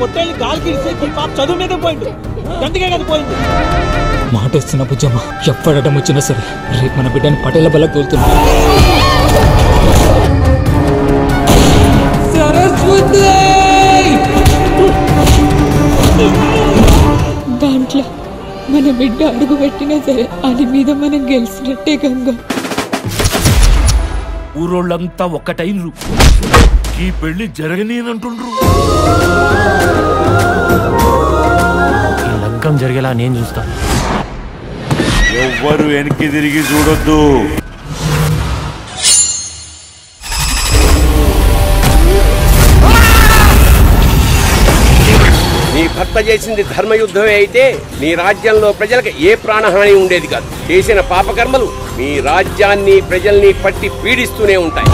పొట్టేళ్ళు గాలికి ఇస్తే ఈ పాప చదువు మీదే పోయింది, అందుకే కదా పోయింది. మాట ఇస్తున్న బుజ్జమ్మ, ఎప్పుడటం వచ్చినా సరే రేపు మన బిడ్డని పటేల బల్ల తోలుతున్నా. దాంట్లో మన బిడ్డ అడుగు పెట్టినా సరే అది మీద మనం గెలిచినట్టే గంగా. ఊరోళ్ళంతా ఒక్కటైనరు, ఈ పెళ్లి జరగనేనంటుండ్రు. ఈ లగ్గం జరిగేలా నేను చూస్తాను. ఎవ్వరు వెనక్కి తిరిగి చూడొద్దు. నీ భర్త చేసింది ధర్మయుద్ధమే అయితే నీ రాజ్యంలో ప్రజలకు ఏ ప్రాణహాని ఉండేది కాదు. చేసిన పాపకర్మలు మీ రాజ్యాన్ని ప్రజల్ని పట్టి పీడిస్తూనే ఉంటాయి.